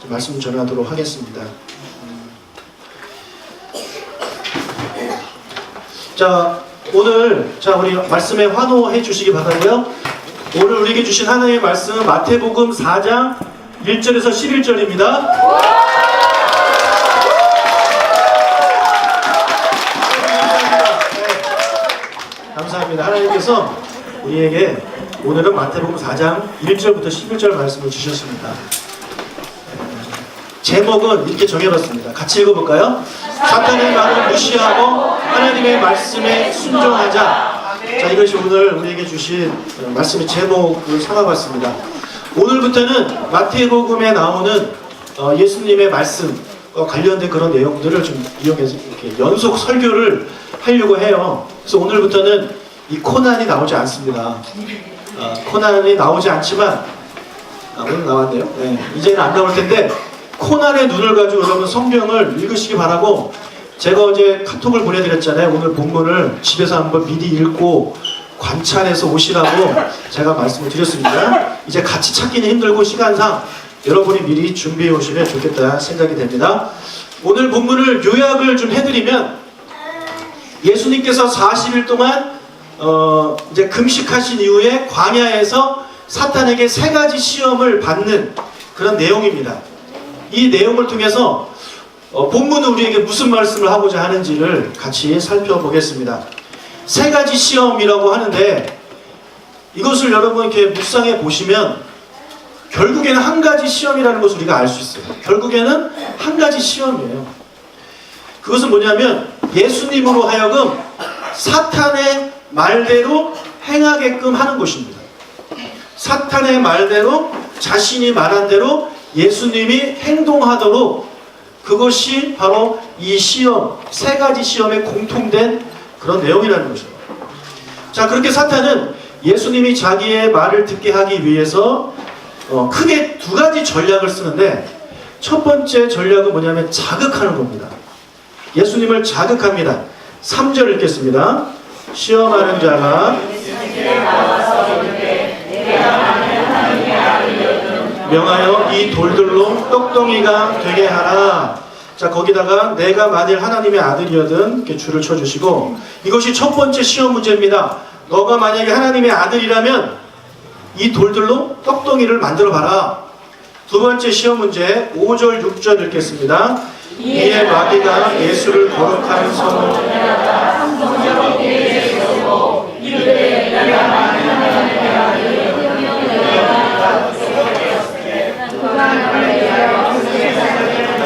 말씀 전하도록 하겠습니다. 자, 오늘 우리 말씀에 환호해 주시기 바라고요. 오늘 우리에게 주신 하나님의 말씀은 마태복음 4장 1절에서 11절입니다. 감사합니다. 하나님께서 우리에게 오늘은 마태복음 4장 1절부터 11절 말씀을 주셨습니다. 제목은 이렇게 정해봤습니다. 같이 읽어볼까요? 사탄의 말을 무시하고 하나님의 말씀에 순종하자. 자, 이것이 오늘 우리에게 주신 말씀의 제목을 삼아봤습니다. 오늘부터는 마태복음에 나오는 예수님의 말씀과 관련된 그런 내용들을 좀 이용해서 이렇게 연속 설교를 하려고 해요. 그래서 오늘부터는 이 코난이 나오지 않습니다. 코난이 나오지 않지만 오늘 나왔네요. 네, 이제는 안 나올 텐데 코난의 눈을 가지고 여러분 성경을 읽으시기 바라고, 제가 어제 카톡을 보내드렸잖아요. 오늘 본문을 집에서 한번 미리 읽고 관찰해서 오시라고 제가 말씀을 드렸습니다. 이제 같이 찾기는 힘들고 시간상 여러분이 미리 준비해 오시면 좋겠다 생각이 됩니다. 오늘 본문을 요약을 좀 해드리면, 예수님께서 40일 동안 이제 금식하신 이후에 광야에서 사탄에게 3가지 시험을 받는 그런 내용입니다. 이 내용을 통해서 본문은 우리에게 무슨 말씀을 하고자 하는지를 같이 살펴보겠습니다. 3가지 시험이라고 하는데, 이것을 여러분 이렇게 묵상해 보시면 결국에는 한 가지 시험이라는 것을 우리가 알 수 있어요. 결국에는 한 가지 시험이에요. 그것은 뭐냐면 예수님으로 하여금 사탄의 말대로 행하게끔 하는 것입니다. 사탄의 말대로 자신이 말한 대로 예수님이 행동하도록, 그것이 바로 이 시험, 3가지 시험의 공통된 그런 내용이라는 것입니다. 자, 그렇게 사탄은 예수님이 자기의 말을 듣게 하기 위해서 크게 2가지 전략을 쓰는데, 첫 번째 전략은 뭐냐면 자극하는 겁니다. 예수님을 자극합니다. 3절 읽겠습니다. 시험하는 자가 명하여 이 돌들로 떡덩이가 되게 하라. 자, 거기다가 내가 만일 하나님의 아들이거든 이렇게 줄을 쳐주시고, 이것이 첫 번째 시험 문제입니다. 너가 만약에 하나님의 아들이라면 이 돌들로 떡덩이를 만들어 봐라. 2번째 시험 문제 5절 6절 읽겠습니다. 이에 마귀가 예수를 거룩한 성으로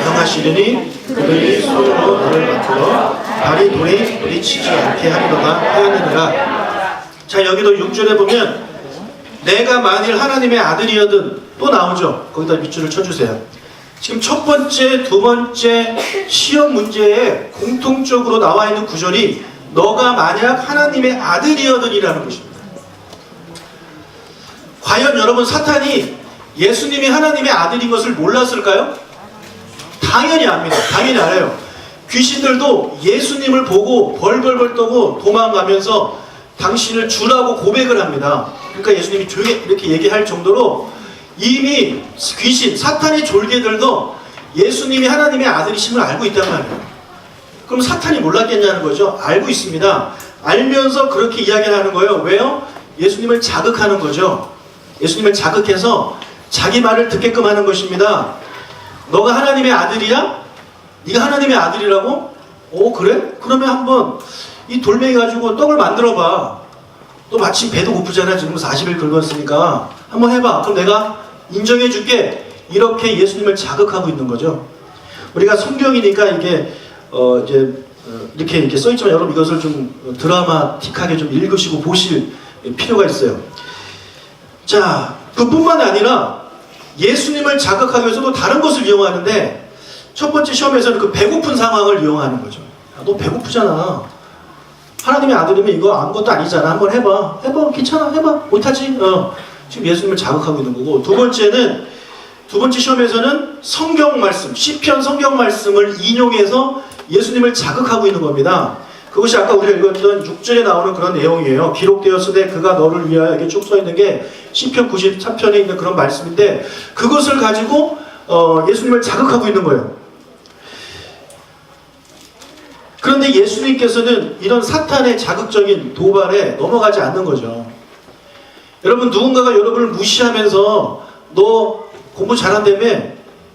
명하시리니 그들이 손으로 너를 맡으러 발이 돌에 부딪히지 않게 하리로다 하였느니라. 자, 여기도 6절에 보면 내가 만일 하나님의 아들이거든 또 나오죠. 거기다 밑줄을 쳐주세요. 지금 첫 번째, 2번째 시험 문제에 공통적으로 나와 있는 구절이 너가 만약 하나님의 아들이거든이라는 것입니다. 과연 여러분, 사탄이 예수님이 하나님의 아들인 것을 몰랐을까요? 당연히 압니다. 당연히 알아요. 귀신들도 예수님을 보고 벌벌벌 떠고 도망가면서 당신을 주라고 고백을 합니다. 그러니까 예수님이 조용히 이렇게 얘기할 정도로 이미 귀신, 사탄의 졸개들도 예수님이 하나님의 아들이심을 알고 있단 말이에요. 그럼 사탄이 몰랐겠냐는 거죠. 알고 있습니다. 알면서 그렇게 이야기를 하는 거예요. 왜요? 예수님을 자극하는 거죠. 예수님을 자극해서 자기 말을 듣게끔 하는 것입니다. 너가 하나님의 아들이야? 네가 하나님의 아들이라고? 그래? 그러면 한번 이 돌멩이 가지고 떡을 만들어 봐. 또 마침 배도 고프잖아. 지금 40일 긁었으니까 한번 해봐. 그럼 내가 인정해 줄게. 이렇게 예수님을 자극하고 있는 거죠. 우리가 성경이니까 이게 이렇게 써있지만 여러분 이것을 좀 드라마틱하게 좀 읽으시고 보실 필요가 있어요. 자, 그뿐만 아니라 예수님을 자극하기 위해서도 다른 것을 이용하는데, 첫 번째 시험에서는 그 배고픈 상황을 이용하는 거죠. 야, 너 배고프잖아. 하나님의 아들이면 이거 아무것도 아니잖아. 한번 해봐. 괜찮아. 해봐. 못하지? 지금 예수님을 자극하고 있는 거고, 두 번째 시험에서는 성경 말씀, 시편 성경 말씀을 인용해서 예수님을 자극하고 있는 겁니다. 그것이 아까 우리가 읽었던 6절에 나오는 그런 내용이에요. 기록되었으되 그가 너를 위하여, 이렇게 쭉 써있는 게 시편 93편에 있는 그런 말씀인데, 그것을 가지고 예수님을 자극하고 있는 거예요. 그런데 예수님께서는 이런 사탄의 자극적인 도발에 넘어가지 않는 거죠. 여러분, 누군가가 여러분을 무시하면서 너 공부 잘한다며,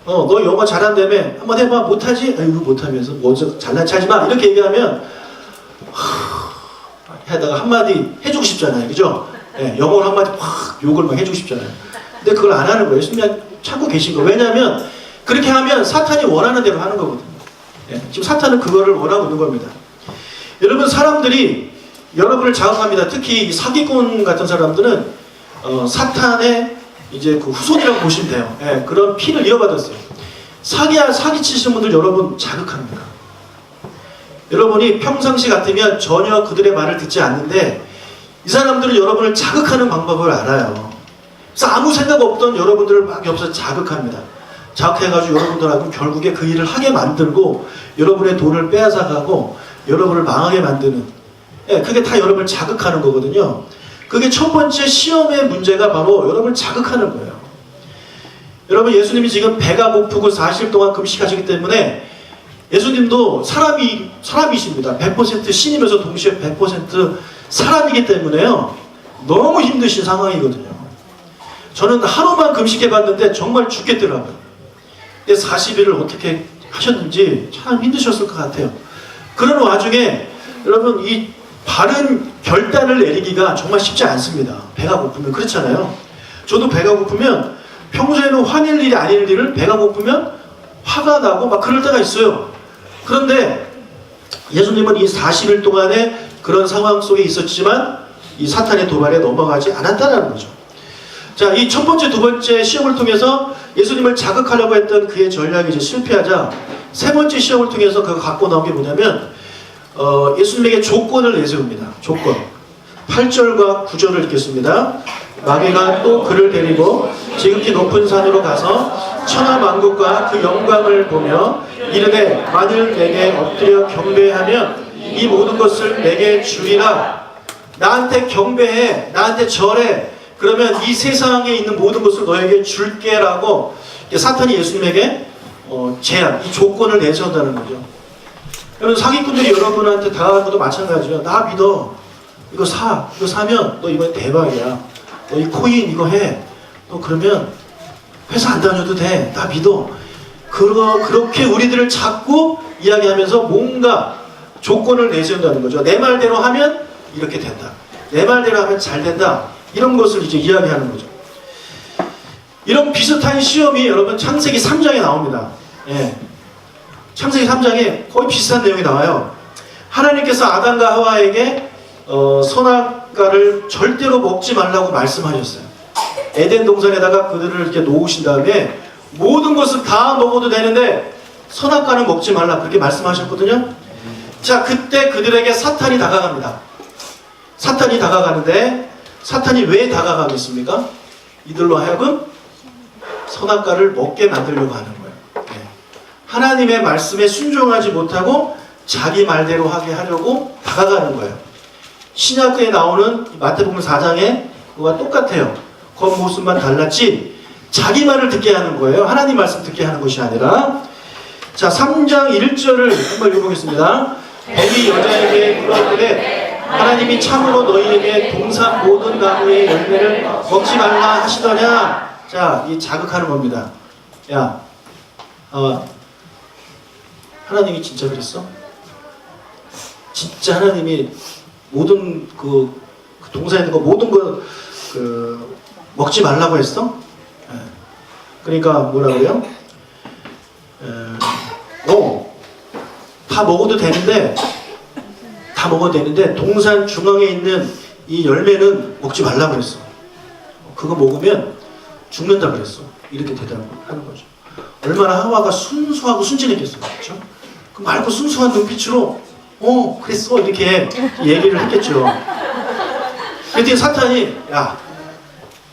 너 영어 잘한다며, 한번 해봐. 못하지? 아이고, 못하면서 뭐 잘난 체하지 마. 이렇게 얘기하면 하다가 한마디 해주고 싶잖아요. 그죠? 네, 영어로 한마디 확 욕을 막 해주고 싶잖아요. 근데 그걸 안 하는 거예요. 그냥 참고 계신 거예요. 왜냐하면 그렇게 하면 사탄이 원하는 대로 하는 거거든요. 네, 지금 사탄은 그거를 원하고 있는 겁니다. 여러분, 사람들이 여러분을 자극합니다. 특히 사기꾼 같은 사람들은 사탄의 이제 그 후손이라고 보시면 돼요. 네, 그런 피를 이어받았어요. 사기 치시는 분들 여러분 자극합니다. 여러분이 평상시 같으면 전혀 그들의 말을 듣지 않는데 이 사람들은 여러분을 자극하는 방법을 알아요. 그래서 아무 생각 없던 여러분들을 막 옆에서 자극합니다. 자극해가지고 여러분들하고 결국에 그 일을 하게 만들고 여러분의 돈을 빼앗아가고 여러분을 망하게 만드는, 그게 다 여러분을 자극하는 거거든요. 그게 첫 번째 시험의 문제가 바로 여러분을 자극하는 거예요. 여러분, 예수님이 지금 배가 고프고 40일 동안 금식하시기 때문에 예수님도 사람이십니다. 100% 신이면서 동시에 100% 사람이기 때문에요. 너무 힘드신 상황이거든요. 저는 하루만 금식해봤는데 정말 죽겠더라고요. 근데 40일을 어떻게 하셨는지 참 힘드셨을 것 같아요. 그런 와중에 여러분, 이 바른 결단을 내리기가 정말 쉽지 않습니다. 배가 고프면 그렇잖아요. 저도 배가 고프면 평소에는 화낼 일이 아닐 일을 배가 고프면 화가 나고 막 그럴 때가 있어요. 그런데 예수님은 이 40일 동안의 그런 상황 속에 있었지만 이 사탄의 도발에 넘어가지 않았다는 거죠. 자, 이 첫 번째, 두 번째 시험을 통해서 예수님을 자극하려고 했던 그의 전략이 이제 실패하자 세 번째 시험을 통해서 그가 갖고 나온 게 뭐냐면 예수님에게 조건을 내세웁니다. 조건. 8절과 9절을 읽겠습니다. 마귀가 또 그를 데리고 지극히 높은 산으로 가서 천하만국과 그 영광을 보며 이르되 만일 내게 엎드려 경배하면 이 모든 것을 내게 주리라. 나한테 경배해, 나한테 절해, 그러면 이 세상에 있는 모든 것을 너에게 줄게라고 사탄이 예수님에게 제안, 이 조건을 내세운다는 거죠. 여러분, 사기꾼들이 여러분한테 다가가는 것도 마찬가지예요. 나 믿어, 이거 사면 너 이번에 대박이야, 너 이 코인 이거 해, 너 그러면 회사 안 다녀도 돼, 나 믿어. 그렇게 우리들을 자꾸 이야기하면서 뭔가 조건을 내세운다는 거죠. 내 말대로 하면 이렇게 된다, 내 말대로 하면 잘 된다, 이런 것을 이제 이야기하는 거죠. 이런 비슷한 시험이 여러분 창세기 3장에 나옵니다. 예. 창세기 3장에 거의 비슷한 내용이 나와요. 하나님께서 아담과 하와에게 선악과를 절대로 먹지 말라고 말씀하셨어요. 에덴 동산에다가 그들을 이렇게 놓으신 다음에 모든 것을 다 먹어도 되는데 선악과는 먹지 말라, 그렇게 말씀하셨거든요. 자, 그때 그들에게 사탄이 다가갑니다. 사탄이 다가가는데 사탄이 왜 다가가겠습니까? 이들로 하여금 선악과를 먹게 만들려고 하는 거예요. 네. 하나님의 말씀에 순종하지 못하고 자기 말대로 하게 하려고 다가가는 거예요. 신약에 나오는 마태복음 4장에 그거와 똑같아요. 겉모습만 달랐지 자기 말을 듣게 하는 거예요. 하나님 말씀 듣게 하는 것이 아니라. 자, 3장 1절을 한번 읽어보겠습니다. 뱀이 여자에게 물어보되 하나님이 참으로 너희에게 동산 모든 나무의 열매를 먹지 말라 하시더냐. 자, 이 자극하는 겁니다. 야, 하나님이 진짜 그랬어? 진짜 하나님이 모든 그 동산에 있는 거 모든 거 먹지 말라고 했어? 그러니까 뭐라 그래요? 다 먹어도 되는데 동산 중앙에 있는 이 열매는 먹지 말라고 그랬어. 그거 먹으면 죽는다 그랬어. 이렇게 대답하는 거죠. 얼마나 하와가 순수하고 순진했겠어요. 그렇죠? 그 맑고 순수한 눈빛으로 그랬어, 이렇게 얘기를 했겠죠. 그랬더니 사탄이, 야,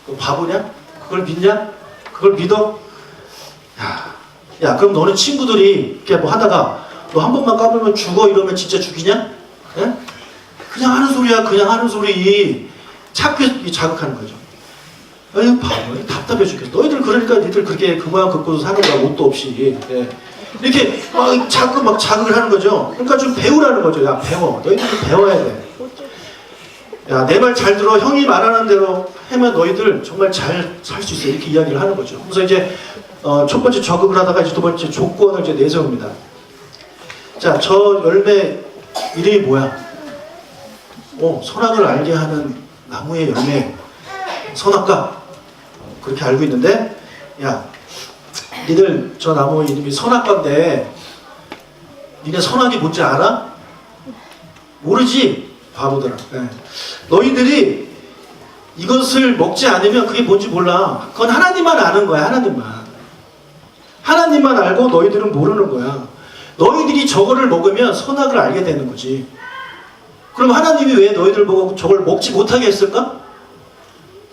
너 바보냐? 그걸 믿냐? 그걸 믿어? 야, 그럼 너는 친구들이 이렇게 뭐 하다가 너 한 번만 까불면 죽어 이러면 진짜 죽이냐? 그냥 하는 소리야, 그냥 하는 소리. 자꾸 자극하는 거죠. 아유 바보, 답답해 죽겠어. 너희들 그러니까 니들 그렇게 그 모양 긋고서 사는 거야, 옷도 없이. 예. 이렇게 막 자극을 하는 거죠. 그러니까 좀 배우라는 거죠. 야 배워, 너희들 좀 배워야 돼. 야 내 말 잘 들어, 형이 말하는 대로 하면 너희들 정말 잘 살 수 있어, 이렇게 이야기를 하는 거죠. 그래서 이제 첫 번째 저극을 하다가 이제 두 번째 조건을 이제 내세웁니다. 자, 저 열매 이름이 뭐야? 선악을 알게 하는 나무의 열매, 선악과, 그렇게 알고 있는데, 야 니들 저 나무 이름이 선악과인데 니네 선악이 뭔지 알아? 모르지? 바보들아. 네. 너희들이 이것을 먹지 않으면 그게 뭔지 몰라. 그건 하나님만 아는 거야. 하나님만 알고 너희들은 모르는 거야. 너희들이 저거를 먹으면 선악을 알게 되는 거지. 그럼 하나님이 왜 너희들 보고 저걸 먹지 못하게 했을까?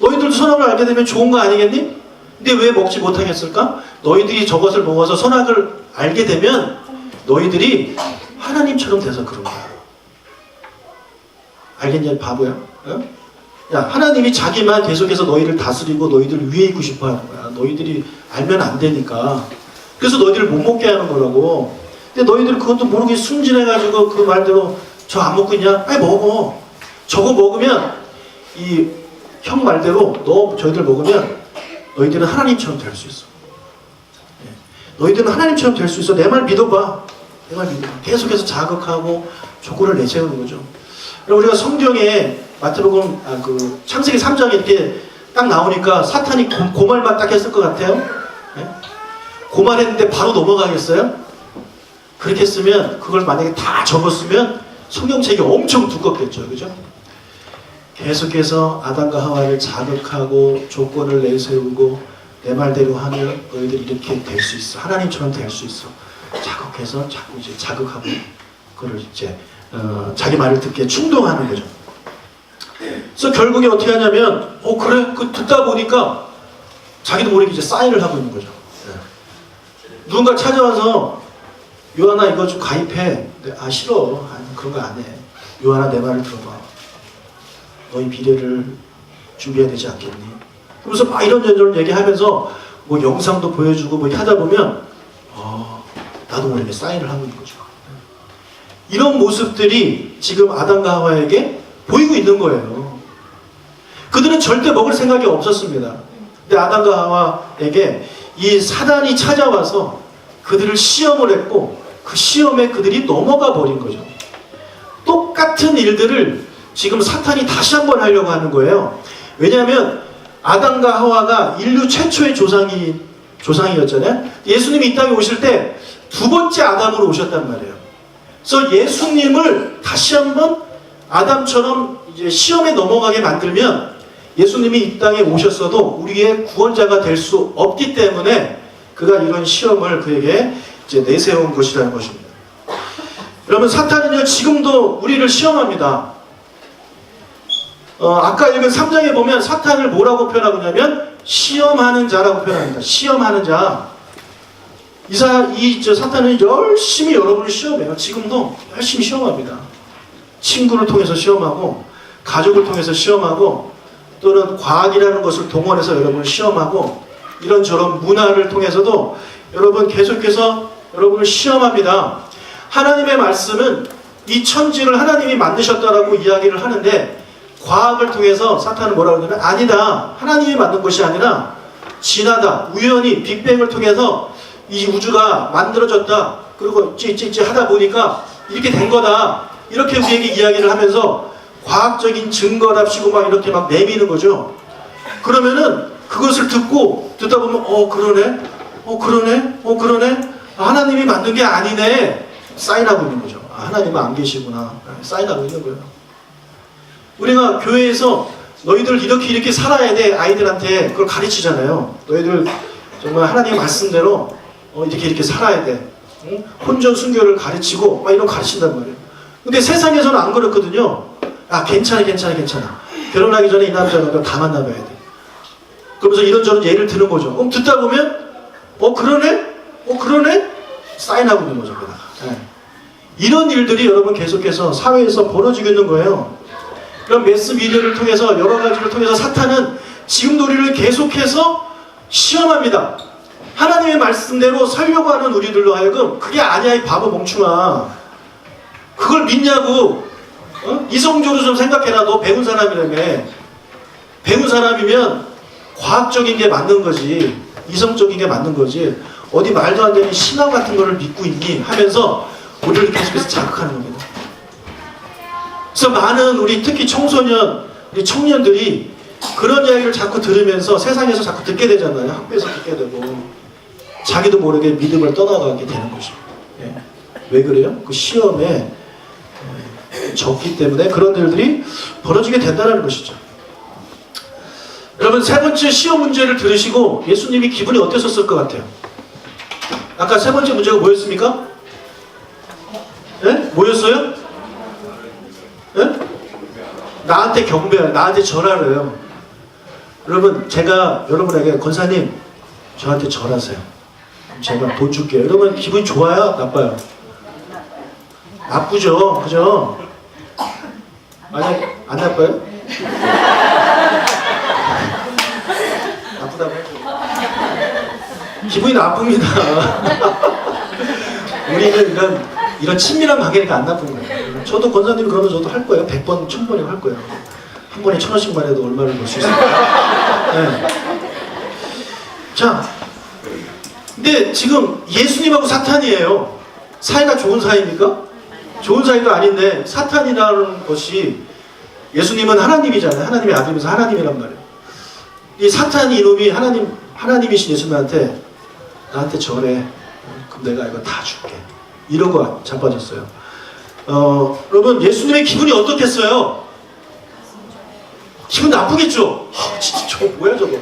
너희들도 선악을 알게 되면 좋은 거 아니겠니? 근데 왜 먹지 못하게 했을까? 너희들이 저것을 먹어서 선악을 알게 되면 너희들이 하나님처럼 돼서 그런 거야. 알겠냐, 바보야? 어? 야, 하나님이 자기만 계속해서 너희를 다스리고 너희들 위에 있고 싶어 하는 거야. 너희들이 알면 안 되니까. 그래서 너희들을 못 먹게 하는 거라고. 근데 너희들 그것도 모르게 순진해가지고 그 말대로 저 안 먹고 있냐? 아니 먹어. 저거 먹으면 이 형 말대로 저희들 먹으면 너희들은 하나님처럼 될 수 있어. 너희들은 하나님처럼 될 수 있어. 내 말 믿어봐. 내 말 믿어봐. 계속해서 자극하고 조건을 내세우는 거죠. 우리가 성경에 마태복음 그 창세기 3장에 이렇게 딱 나오니까 사탄이 고말만 딱 했을 것 같아요. 네? 고말했는데 바로 넘어가겠어요? 그렇게 했으면, 그걸 만약에 다 적었으면 성경책이 엄청 두껍겠죠. 그죠? 계속해서 아담과 하와를 자극하고 조건을 내세우고 내 말대로 하면 너희들이 이렇게 될 수 있어. 하나님처럼 될 수 있어. 자극해서 자꾸 이제 자극하고 그걸 이제 자기 말을 듣게 충동하는 거죠. 그래서 결국에 어떻게 하냐면, 그래? 그 듣다 보니까 자기도 모르게 이제 사인을 하고 있는 거죠. 누군가 찾아와서 요한아 이거 좀 가입해. 아 싫어. 아니, 그런 거 안 해. 요한아 내 말을 들어봐. 너희 비례를 준비해야 되지 않겠니? 그러면서 막 이런저런 얘기하면서 뭐 영상도 보여주고 뭐 하다 보면 나도 모르게 사인을 하고 있는 거죠. 이런 모습들이 지금 아담과 하와에게 보이고 있는 거예요. 그들은 절대 먹을 생각이 없었습니다. 근데 아담과 하와에게 이 사단이 찾아와서 그들을 시험을 했고 그 시험에 그들이 넘어가 버린 거죠. 똑같은 일들을 지금 사탄이 다시 한번 하려고 하는 거예요. 왜냐하면 아담과 하와가 인류 최초의 조상이었잖아요. 예수님이 이 땅에 오실 때 두 번째 아담으로 오셨단 말이에요. 그래서 예수님을 다시 한번 아담처럼 이제 시험에 넘어가게 만들면 예수님이 이 땅에 오셨어도 우리의 구원자가 될 수 없기 때문에 그가 이런 시험을 그에게 이제 내세운 것이라는 것입니다. 여러분, 사탄은요 지금도 우리를 시험합니다. 아까 읽은 3장에 보면 사탄을 뭐라고 표현하고 있냐면 시험하는 자라고 표현합니다. 시험하는 자. 사탄은 열심히 여러분을 시험해요. 지금도 열심히 시험합니다. 친구를 통해서 시험하고 가족을 통해서 시험하고 또는 과학이라는 것을 동원해서 여러분을 시험하고 이런저런 문화를 통해서도 여러분 계속해서 여러분을 시험합니다. 하나님의 말씀은 이 천지를 하나님이 만드셨다라고 이야기를 하는데 과학을 통해서 사탄은 뭐라고 하냐면 아니다. 하나님이 만든 것이 아니라 진하다. 우연히 빅뱅을 통해서 이 우주가 만들어졌다. 그리고 찌찌찌 하다 보니까 이렇게 된 거다. 이렇게 우리에게 이야기를 하면서 과학적인 증거랍시고 막 이렇게 막 내미는 거죠. 그러면은 그것을 듣다 보면 그러네. 하나님이 만든 게 아니네. 사인하고 있는 거죠. 하나님은 안 계시구나. 사인하고 있는 거예요. 우리가 교회에서 너희들 이렇게 살아야 돼. 아이들한테 그걸 가르치잖아요. 너희들 정말 하나님의 말씀대로 이렇게 살아야 돼. 응? 혼전 순교를 가르치고 막 이런 거 가르친단 말이에요. 근데 세상에서는 안 그렇거든요. 괜찮아. 결혼하기 전에 이 남자가 다 만나봐야 돼. 그러면서 이런저런 예를 드는 거죠. 그럼 듣다 보면 그러네? 사인하고 있는 거죠. 네. 이런 일들이 여러분 계속해서 사회에서 벌어지고 있는 거예요. 그럼 매스 미디어를 통해서 여러 가지를 통해서 사탄은 지금도 우리를 계속해서 시험합니다. 하나님의 말씀대로 살려고 하는 우리들로 하여금 그게 아니야 이 바보 멍충아. 그걸 믿냐고. 이성적으로 좀 생각해라. 너 배운 사람이라며. 배운 사람이면 과학적인 게 맞는 거지. 이성적인 게 맞는 거지. 어디 말도 안 되는 신앙 같은 거를 믿고 있니? 하면서 우리를 계속해서 자극하는 겁니다. 그래서 많은 우리 특히 청소년, 우리 청년들이 그런 이야기를 자꾸 들으면서 세상에서 자꾸 듣게 되잖아요. 학교에서 듣게 되고 자기도 모르게 믿음을 떠나가게 되는 거죠. 예. 왜 그래요? 그 시험에 졌기 때문에 그런 일들이 벌어지게 된다는 것이죠. 여러분 세 번째 시험 문제를 들으시고 예수님이 기분이 어땠었을 것 같아요? 아까 세 번째 문제가 뭐였습니까? 예? 뭐였어요? 예? 나한테 경배하라, 나한테 절하래요. 여러분 제가 여러분에게 권사님 저한테 절하세요. 제가 돈 줄게요. 여러분 기분이 좋아요? 나빠요? 나쁘죠? 그죠? 만약 안 나빠요? 나쁘다고 해줘. 기분이 나쁩니다. 우리는 이런 친밀한 관계니까 안 나쁜 거예요. 저도 권사님 그러면 저도 할 거예요. 100번, 1000번이고 할 거예요. 한 번에 1000원씩만 해도 얼마를 벌 수 있어요. 네. 자, 근데 지금 예수님하고 사탄이에요. 사이가 좋은 사이입니까? 좋은 사이가 아닌데 사탄이라는 것이 예수님은 하나님이잖아요. 하나님의 아들이면서 하나님이란 말이에요. 이 사탄이 이놈이 하나님이신 예수님한테 나한테 절해. 그럼 내가 이거 다 줄게. 이러고 자빠졌어요. 여러분 예수님의 기분이 어떻겠어요? 기분 나쁘겠죠? 진짜 저거 뭐야 저거.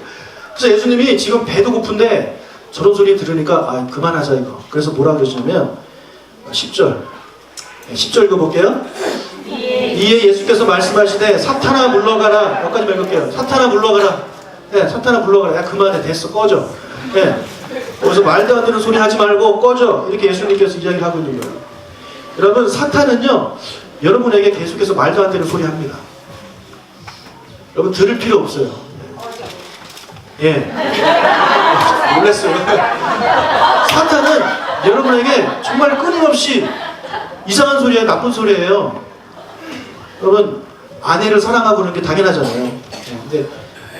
그래서 예수님이 지금 배도 고픈데 저런 소리 들으니까 그만하자 이거. 그래서 뭐라 그러시냐면 10절 읽어볼게요. 이에 예수께서 말씀하시되 사탄아 물러가라. 여기까지 읽을게요. 사탄아 물러가라. 네, 사탄아 물러가라. 야 그만해. 됐어. 꺼져. 네. 거기서 말도 안 되는 소리 하지 말고 꺼져. 이렇게 예수님께서 이야기를 하고 있는 거예요. 여러분 사탄은요 여러분에게 계속해서 말도 안 되는 소리 합니다. 여러분 들을 필요 없어요. 예. 놀랐어요. 사탄은 여러분에게 정말 끊임없이 이상한 소리예요. 나쁜 소리예요. 여러분 아내를 사랑하고 그러는 게 당연하잖아요. 근데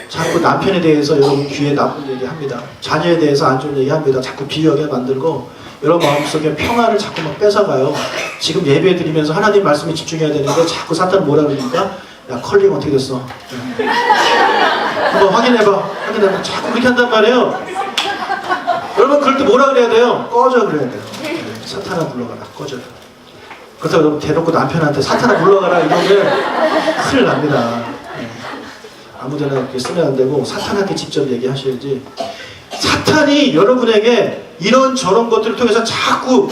자꾸 남편에 대해서 여러분 귀에 나쁜 얘기합니다. 자녀에 대해서 안 좋은 얘기합니다. 자꾸 비유하게 만들고 여러분 마음속에 평화를 자꾸 막 뺏어가요. 지금 예배 드리면서 하나님 말씀에 집중해야 되는데 자꾸 사탄은 뭐라 그러니까 야 컬링 어떻게 됐어? 한번 확인해봐. 자꾸 그렇게 한단 말이에요. 여러분 그럴 때 뭐라 그래야 돼요? 꺼져 그래야 돼요. 사탄아 물러가라. 꺼져. 그렇다고 여러분 대놓고 남편한테 사탄아 물러가라 이러면 큰일 납니다. 아무데나 그렇게 쓰면 안 되고 사탄한테 직접 얘기하셔야지. 사탄이 여러분에게 이런 저런 것들을 통해서 자꾸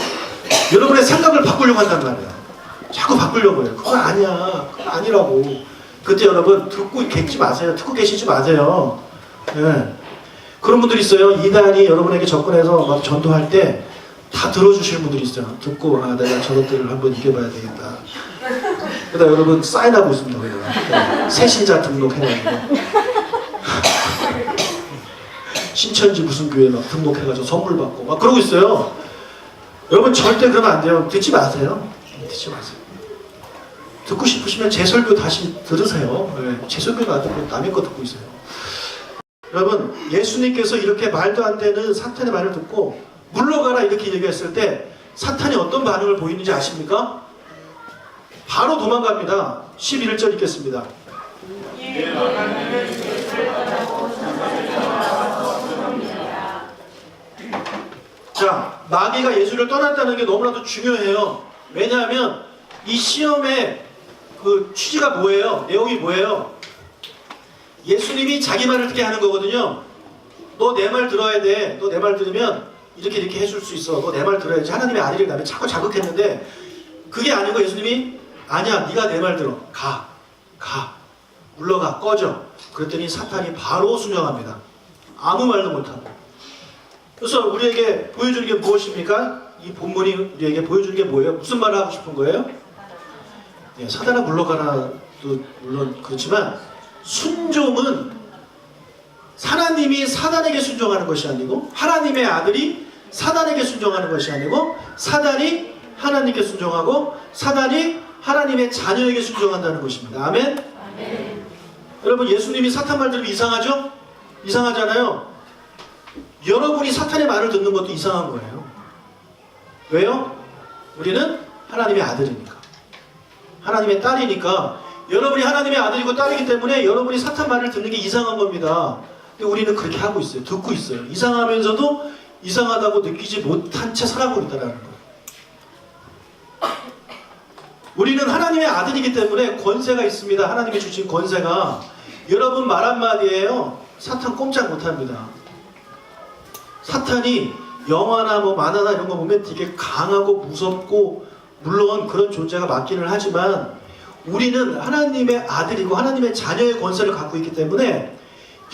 여러분의 생각을 바꾸려고 한단 말이에요. 자꾸 바꾸려고 해요. 그건 아니야. 그건 아니라고. 그때 여러분 듣고 계시지 마세요. 듣고 계시지 마세요. 네. 그런 분들이 있어요. 이단이 여러분에게 접근해서 막 전도할 때 다 들어주시는 분들이 있어요. 듣고 내가 저것들을 한번 이겨봐야 되겠다. 그러다 여러분 사인하고 있습니다. 네. 새신자 등록해가지고 신천지 무슨 교회 막 등록해가지고 선물 받고 막 그러고 있어요. 여러분 절대 그러면 안 돼요. 듣지 마세요. 듣지 마세요. 듣고 싶으시면 제 설교 다시 들으세요. 네. 제 설교도 안 듣고 남의 거 듣고 있어요. 여러분 예수님께서 이렇게 말도 안 되는 사탄의 말을 듣고 물러가라 이렇게 얘기했을 때 사탄이 어떤 반응을 보이는지 아십니까? 바로 도망갑니다. 11절 읽겠습니다. 자, 마귀가 예수를 떠났다는 게 너무나도 중요해요. 왜냐하면 이 시험의 그 취지가 뭐예요? 내용이 뭐예요? 예수님이 자기 말을 듣게 하는 거거든요. 너 내 말 들어야 돼. 너 내 말 들으면 이렇게 해줄 수 있어. 너 내 말 들어야지. 하나님의 아들이라며 자꾸 자극했는데 그게 아니고 예수님이 아니야. 네가 내 말 들어. 가. 물러가. 꺼져. 그랬더니 사탄이 바로 순종합니다. 아무 말도 못하고. 그래서 우리에게 보여주는 게 무엇입니까? 이 본문이 우리에게 보여주는 게 뭐예요? 무슨 말을 하고 싶은 거예요? 사탄아 물러가라도 물론 그렇지만 순종은 하나님이 사단에게 순종하는 것이 아니고, 하나님의 아들이 사단에게 순종하는 것이 아니고, 사단이 하나님께 순종하고, 사단이 하나님의 자녀에게 순종한다는 것입니다. 아멘? 아멘. 여러분, 예수님이 사탄 말 들으면 이상하죠? 이상하잖아요. 여러분이 사탄의 말을 듣는 것도 이상한 거예요. 왜요? 우리는 하나님의 아들이니까, 하나님의 딸이니까. 여러분이 하나님의 아들이고 딸이기 때문에 여러분이 사탄 말을 듣는 게 이상한 겁니다. 근데 우리는 그렇게 하고 있어요. 듣고 있어요. 이상하면서도 이상하다고 느끼지 못한 채 살아가고 있다는 거예요. 우리는 하나님의 아들이기 때문에 권세가 있습니다. 하나님이 주신 권세가. 여러분 말 한마디예요. 사탄 꼼짝 못합니다. 사탄이 영화나 뭐 만화나 이런 거 보면 되게 강하고 무섭고, 물론 그런 존재가 맞기는 하지만 우리는 하나님의 아들이고 하나님의 자녀의 권세를 갖고 있기 때문에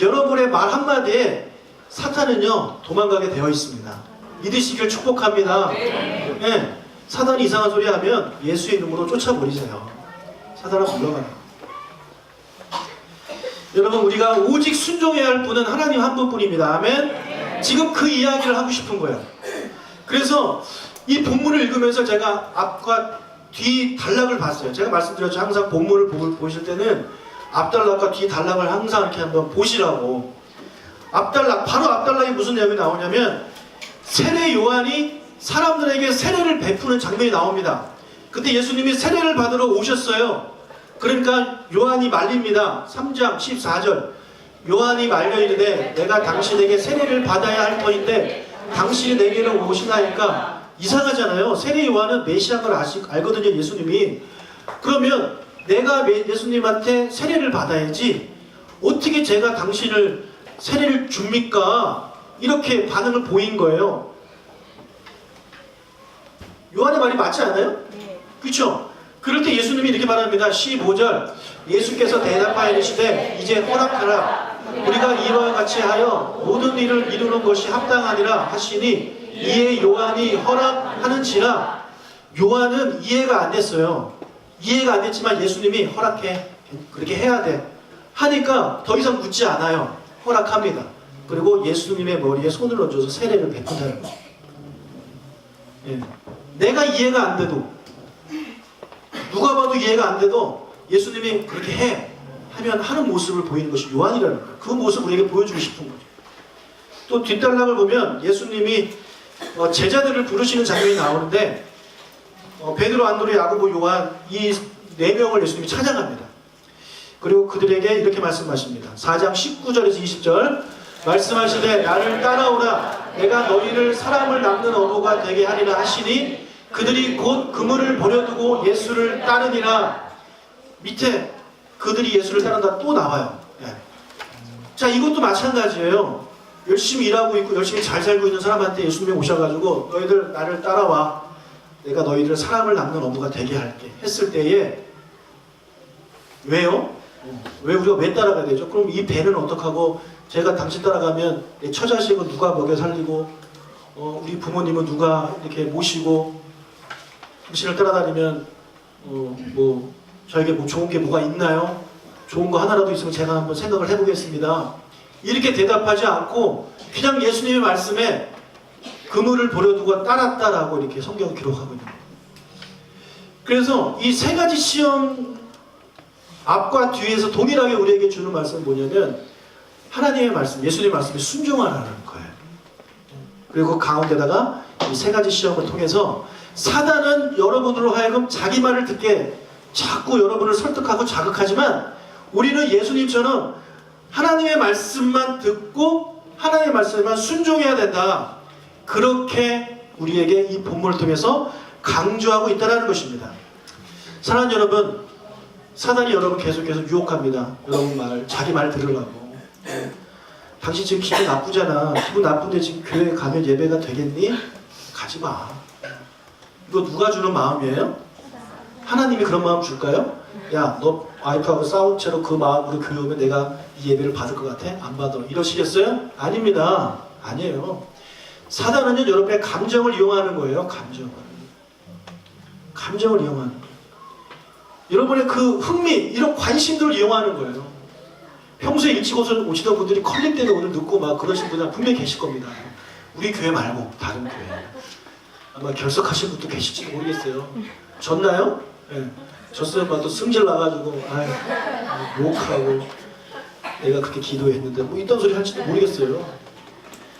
여러분의 말 한마디에 사탄은요 도망가게 되어 있습니다. 믿으시길 축복합니다. 네. 사단이 이상한 소리 하면 예수의 이름으로 쫓아버리세요. 사단은 물러가요. 여러분, 우리가 오직 순종해야 할 분은 하나님 한 분뿐입니다. 아멘. 지금 그 이야기를 하고 싶은 거예요. 그래서 이 본문을 읽으면서 제가 앞과 뒤 단락을 봤어요. 제가 말씀드렸죠. 항상 본문을 보실 때는 앞단락과 뒤 단락을 항상 이렇게 한번 보시라고. 앞단락, 바로 앞단락에 무슨 내용이 나오냐면 세례 요한이 사람들에게 세례를 베푸는 장면이 나옵니다. 그때 예수님이 세례를 받으러 오셨어요. 그러니까 요한이 말립니다. 3장 14절. 요한이 말려 이르되 내가 당신에게 세례를 받아야 할 터인데 당신이 내게로 오시나이까. 이상하잖아요. 세례 요한은 메시아인 걸 알거든요, 예수님이. 그러면 내가 예수님한테 세례를 받아야지 어떻게 제가 당신을 세례를 줍니까? 이렇게 반응을 보인 거예요. 요한의 말이 맞지 않아요? 그렇죠? 그럴 때 예수님이 이렇게 말합니다. 15절. 예수께서 대답하여 이르시되 이제 허락하라. 우리가 이와 같이 하여 모든 일을 이루는 것이 합당하니라 하시니 이에 요한이 허락하는지라. 요한은 이해가 안 됐어요. 이해가 안 됐지만 예수님이 허락해. 그렇게 해야 돼. 하니까 더 이상 묻지 않아요. 허락합니다. 그리고 예수님의 머리에 손을 얹어서 세례를 베푼다는 거예요. 예. 내가 이해가 안 돼도, 누가 봐도 이해가 안 돼도 예수님이 그렇게 해 하면 하는 모습을 보이는 것이 요한이라는 거예요. 그 모습을 우리에게 보여주고 싶은 거죠. 또 뒷단락을 보면 예수님이 제자들을 부르시는 장면이 나오는데 베드로, 안드레, 야고보, 요한 이 네 명을 예수님이 찾아갑니다. 그리고 그들에게 이렇게 말씀하십니다. 4장 19절에서 20절. 말씀하시되 나를 따라오라. 내가 너희를 사람을 낳는 어부가 되게 하리라 하시니 그들이 곧 그물을 버려두고 예수를 따르니라. 밑에 그들이 예수를 따른다 또 나와요. 네. 자, 이것도 마찬가지예요. 열심히 일하고 있고 열심히 잘 살고 있는 사람한테 예수님이 오셔가지고 너희들 나를 따라와. 내가 너희들을 사람을 낳는 어부가 되게 할게 했을 때에 왜요? 왜 우리가 왜 따라가야 되죠? 그럼 이 배는 어떡하고, 제가 당신 따라가면 내 처자식은 누가 먹여 살리고 우리 부모님은 누가 이렇게 모시고, 당신을 따라다니면 뭐 저에게 뭐 좋은 게 뭐가 있나요? 좋은 거 하나라도 있으면 제가 한번 생각을 해보겠습니다. 이렇게 대답하지 않고 그냥 예수님의 말씀에 그물을 버려두고 따랐다라고 이렇게 성경을 기록하고 있는 거예요. 그래서 이 세 가지 시험 앞과 뒤에서 동일하게 우리에게 주는 말씀은 뭐냐면 하나님의 말씀, 예수님의 말씀에 순종하라는 거예요. 그리고 가운데다가 이 세 가지 시험을 통해서 사단은 여러분으로 하여금 자기 말을 듣게 자꾸 여러분을 설득하고 자극하지만 우리는 예수님처럼 하나님의 말씀만 듣고 하나님의 말씀만 순종해야 된다. 그렇게 우리에게 이 본문을 통해서 강조하고 있다는 것입니다. 사랑하는 여러분, 사단이 여러분 계속해서 유혹합니다. 여러분 말, 자기 말 들으려고. 당신 지금 기분 나쁘잖아. 기분 나쁜데 지금 교회 가면 예배가 되겠니? 가지 마. 이거 누가 주는 마음이에요? 하나님이 그런 마음 줄까요? 야, 너 와이프하고 싸운 채로 그 마음으로 교회 오면 내가 이 예배를 받을 것 같아? 안 받아. 이러시겠어요? 아닙니다. 아니에요. 사단은요, 여러분의 감정을 이용하는 거예요. 감정을 이용하는 거예요. 여러분의 그 흥미, 이런 관심들을 이용하는 거예요. 평소에 일찍 오시던 분들이 컬링 때문에 오늘 늦고 막 그러신 분들 분명히 계실 겁니다. 우리 교회 말고 다른 교회. 아마 결석하신 분도 계실지도 모르겠어요. 졌나요? 네. 졌으면 또 승질 나가지고 욕하고 내가 그렇게 기도했는데 뭐 이딴 소리 할지도 모르겠어요.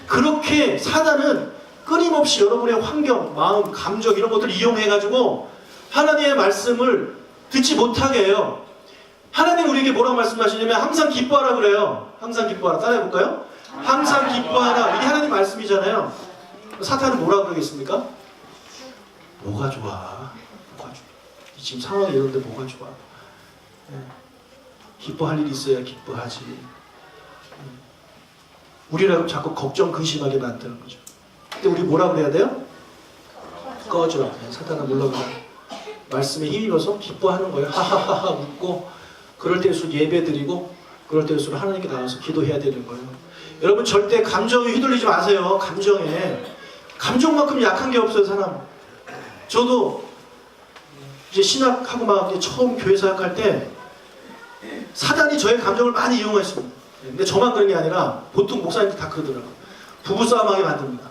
그렇게 사단은 끊임없이 여러분의 환경, 마음, 감정 이런 것들을 이용해가지고 하나님의 말씀을 듣지 못하게 해요. 하나님 우리에게 뭐라고 말씀하시냐면 항상 기뻐하라 그래요. 항상 기뻐하라. 따라해볼까요? 항상 기뻐하라. 이게 하나님 말씀이잖아요. 사탄은 뭐라고 그러겠습니까? 뭐가 좋아? 뭐가 좋아? 지금 상황이 이런데 뭐가 좋아? 기뻐할 일이 있어야 기뻐하지. 우리라고 자꾸 걱정, 근심하게 만드는 거죠. 근데 우리 뭐라고 해야 돼요? 꺼져. 사탄아 물러가. 말씀에 힘입어서 기뻐하는 거예요. 하하하하 웃고 그럴 때일수록 예배 드리고 그럴 때일수록 하나님께 나와서 기도해야 되는 거예요. 여러분 절대 감정에 휘둘리지 마세요. 감정만큼 약한 게 없어요. 사람. 저도 이제 신학하고 막 이제 처음 교회 사역할 때 사단이 저의 감정을 많이 이용했습니다. 근데 저만 그런 게 아니라 보통 목사님들 다 그러더라고요. 부부싸움하게 만듭니다.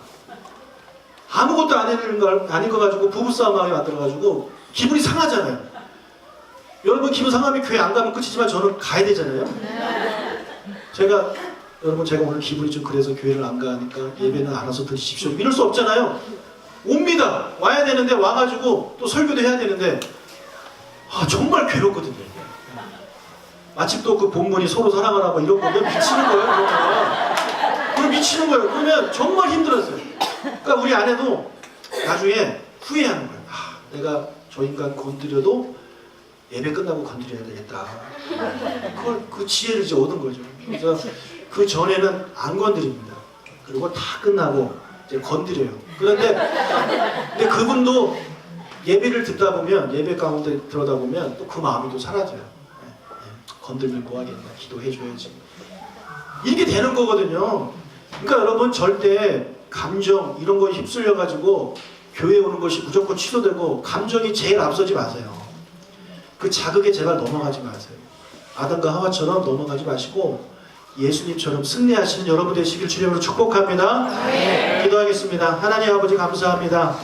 아무것도 아닌 거 가지고 부부싸움하게 만들어가지고 기분이 상하잖아요. 여러분 기분 상하면 교회 안 가면 끝이지만 저는 가야 되잖아요. 제가 오늘 기분이 좀 그래서 교회를 안 가니까 예배는 알아서 드리십시오. 이럴 수 없잖아요. 옵니다. 와야 되는데 와가지고 또 설교도 해야 되는데 정말 괴롭거든요. 마침 또 그 본문이 서로 사랑하라고 이런 거면 미치는 거예요. 그럼 미치는 거예요. 그러면 정말 힘들었어요. 그러니까 우리 아내도 나중에 후회하는 거예요. 내가 저 인간 건드려도 예배 끝나고 건드려야 되겠다. 그 지혜를 이제 얻은 거죠. 그래서 그 전에는 안 건드립니다. 그리고 다 끝나고 이제 건드려요. 근데 그분도 예배를 듣다 보면 예배 가운데 들어다 보면 또 그 마음이 또 사라져요. 건들면 뭐하겠나. 기도해줘야지. 이렇게 되는 거거든요. 그러니까 여러분 절대 감정 이런 거에 휩쓸려가지고 교회 오는 것이 무조건 취소되고 감정이 제일 앞서지 마세요. 그 자극에 제발 넘어가지 마세요. 아담과 하와처럼 넘어가지 마시고 예수님처럼 승리하시는 여러분 되시길 주님으로 축복합니다. 기도하겠습니다. 하나님 아버지 감사합니다.